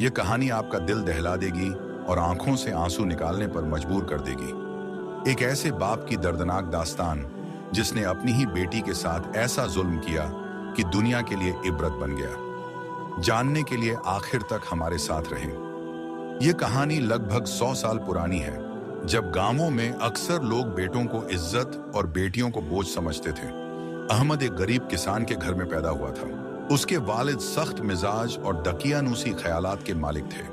ये कहानी आपका दिल दहला देगी और आंखों से आंसू निकालने पर मजबूर कर देगी। एक ऐसे बाप की दर्दनाक दास्तान जिसने अपनी ही बेटी के साथ ऐसा जुल्म किया कि दुनिया के लिए इबरत बन गया। जानने के लिए आखिर तक हमारे साथ रहें। ये कहानी लगभग 100 साल पुरानी है, जब गांवों में अक्सर लोग बेटों को इज्जत और बेटियों को बोझ समझते थे। अहमद एक गरीब किसान के घर में पैदा हुआ था। उसके वालिद सख्त मिजाज और दकियानूसी ख्यालात के मालिक थे।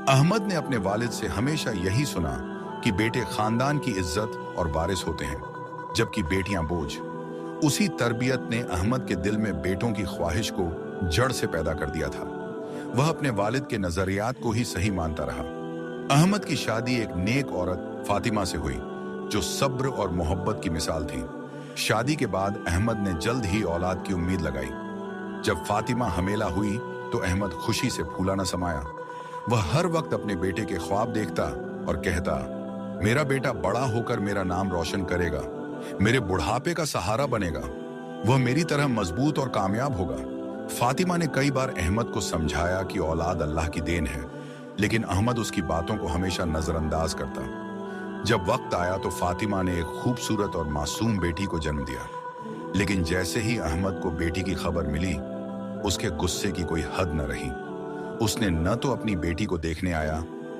अहमद ने अपने वालिद से हमेशा यही सुना कि बेटे खानदान की इज्जत और वारिस होते हैं, जबकि बेटियां बोझ। उसी तरबियत ने अहमद के दिल में बेटों की ख्वाहिश को जड़ से पैदा कर दिया था। वह अपने वालिद के नजरियात को ही सही मानता रहा। अहमद की शादी एक नेक औरत फातिमा से हुई, जो सब्र और मोहब्बत की मिसाल थी। शादी के बाद अहमद ने जल्द ही औलाद की उम्मीद लगाई। जब फातिमा हमेला हुई तो अहमद खुशी से फूला न समाया। वह हर वक्त अपने बेटे के ख्वाब देखता और कहता, मेरा बेटा बड़ा होकर मेरा नाम रोशन करेगा, मेरे बुढ़ापे का सहारा बनेगा, वह मेरी तरह मजबूत और कामयाब होगा। फातिमा ने कई बार अहमद को समझाया कि औलाद अल्लाह की देन है, लेकिन अहमद उसकी बातों को हमेशा नजरअंदाज करता। जब वक्त आया तो फातिमा ने एक खूबसूरत और मासूम बेटी को जन्म दिया। लेकिन जैसे ही अहमद को बेटी की खबर मिली, उसके गुस्से की कोई हद न रही। उसने न तो अपनी बेटी को देखने आया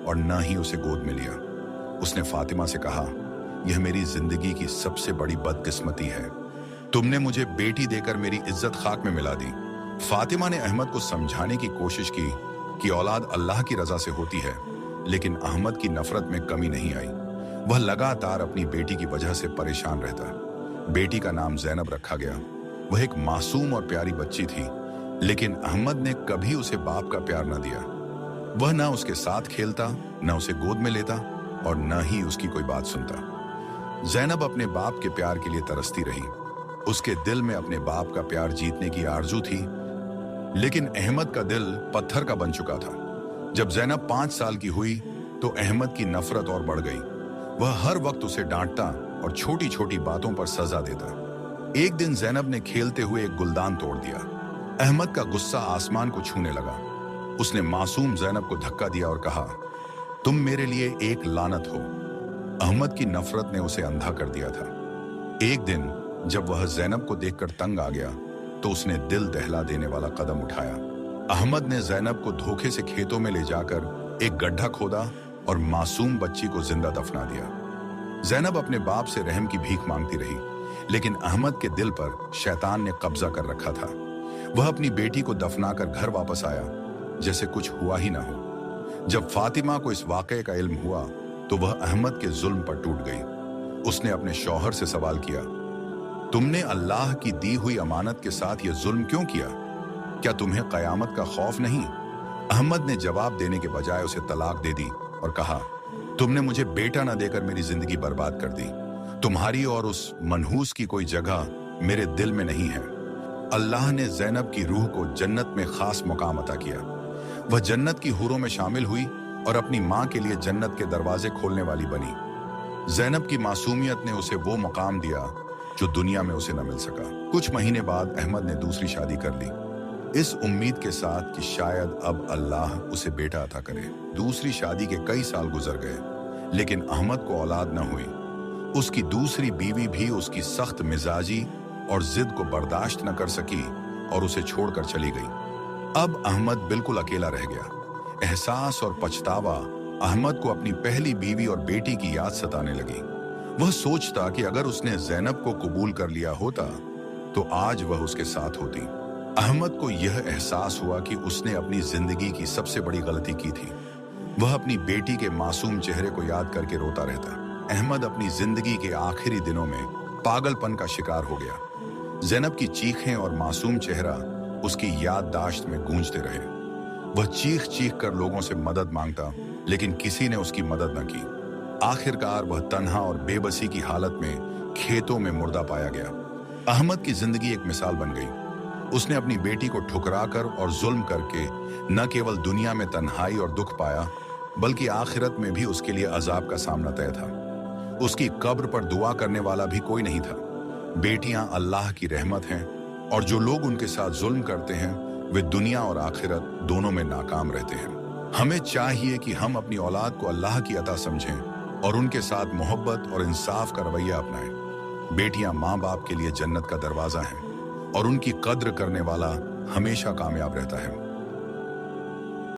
और न ही उसे गोद में लिया। उसने फातिमा से कहा, यह मेरी जिंदगी की सबसे बड़ी बदकिस्मती है। तुमने मुझे बेटी देकर मेरी इज्जत खाक में मिला दी। फातिमा ने अहमद को समझाने की कोशिश की कि औलाद अल्लाह की रजा से होती है, लेकिन अहमद की नफरत में कमी नहीं आई। वह लगातार अपनी बेटी की वजह से परेशान रहता। बेटी का नाम ज़ैनब रखा गया। वह एक मासूम और प्यारी बच्ची थी, लेकिन अहमद ने कभी उसे बाप का प्यार न दिया। वह न उसके साथ खेलता, न उसे गोद में लेता और न ही उसकी कोई बात सुनता। ज़ैनब अपने बाप के प्यार के लिए तरसती रही। उसके दिल में अपने बाप का प्यार जीतने की आरजू थी, लेकिन अहमद का दिल पत्थर का बन चुका था। जब ज़ैनब 5 साल की हुई तो अहमद की नफरत और बढ़ गई। वह हर वक्त उसे डांटता और छोटी छोटी बातों पर सजा देता। एक दिन ज़ैनब ने खेलते हुए एक गुलदान तोड़ दिया। अहमद का गुस्सा आसमान को छूने लगा। उसने मासूम ज़ैनब को धक्का दिया और कहा, तुम मेरे लिए एक लानत हो। अहमद की नफरत ने उसे अंधा कर दिया था। एक दिन जब वह ज़ैनब को देखकर तंग आ गया तो उसने दिल दहला देने वाला कदम उठाया। अहमद ने ज़ैनब को धोखे से खेतों में ले जाकर एक गड्ढा खोदा और मासूम बच्ची को जिंदा दफना दिया। ज़ैनब अपने बाप से रहम की भीख मांगती रही, लेकिन अहमद के दिल पर शैतान ने कब्जा कर रखा था। वह अपनी बेटी को दफनाकर घर वापस आया जैसे कुछ हुआ ही ना हो। जब फातिमा को इस वाक़े का इल्म हुआ तो वह अहमद के जुल्म पर टूट गई। उसने अपने शौहर से सवाल किया, तुमने अल्लाह की दी हुई अमानत के साथ यह जुल्म क्यों किया? क्या तुम्हें क़यामत का खौफ नहीं? अहमद ने जवाब देने के बजाय उसे तलाक दे दी और कहा, तुमने मुझे बेटा न देकर मेरी जिंदगी बर्बाद कर दी। तुम्हारी और उस मनहूस की कोई जगह मेरे दिल में नहीं है। अल्लाह ने ज़ैनब की रूह को जन्नत में खास मुकाम अता किया। वह जन्नत की हूरों में शामिल हुई और अपनी माँ के लिए जन्नत के दरवाजे खोलने वाली बनी। ज़ैनब की मासूमियत ने उसे वो मुकाम दिया जो दुनिया में उसे न मिल सका। कुछ महीने बाद अहमद ने दूसरी शादी कर ली, इस उम्मीद के साथ कि शायद अब अल्लाह उसे बेटा अता करे। दूसरी शादी के कई साल गुजर गए, लेकिन अहमद को औलाद न हुई। उसकी दूसरी बीवी भी उसकी सख्त मिजाजी और जिद को बर्दाश्त न कर सकी और उसे छोड़कर चली गई। अब अहमद बिल्कुल अकेला रह गया। एहसास और पछतावा अहमद को अपनी पहली बीवी और बेटी की याद सताने लगी। वह सोचता कि अगर उसने ज़ैनब को कबूल कर लिया होता तो आज वह उसके साथ होती। अहमद को यह एहसास हुआ कि उसने अपनी जिंदगी की सबसे बड़ी गलती की थी। वह अपनी बेटी के मासूम चेहरे को याद करके रोता रहता। अहमद अपनी जिंदगी के आखिरी दिनों में पागलपन का शिकार हो गया। ज़ैनब की चीखें और मासूम चेहरा उसकी याददाश्त में गूंजते रहे। वह चीख चीख कर लोगों से मदद मांगता, लेकिन किसी ने उसकी मदद न की। आखिरकार वह तन्हा और बेबसी की हालत में खेतों में मुर्दा पाया गया। अहमद की जिंदगी एक मिसाल बन गई। उसने अपनी बेटी को ठुकराकर और जुल्म करके न केवल दुनिया में तन्हाई और दुख पाया, बल्कि आखिरत में भी उसके लिए अजाब का सामना तय था। उसकी कब्र पर दुआ करने वाला भी कोई नहीं था। बेटियां अल्लाह की रहमत हैं और जो लोग उनके साथ जुल्म करते हैं वे दुनिया और आखिरत दोनों में नाकाम रहते हैं। हमें चाहिए कि हम अपनी औलाद को अल्लाह की अता समझें और उनके साथ मोहब्बत और इंसाफ का रवैया अपनाएं। बेटियां माँ बाप के लिए जन्नत का दरवाजा हैं और उनकी कद्र करने वाला हमेशा कामयाब रहता है।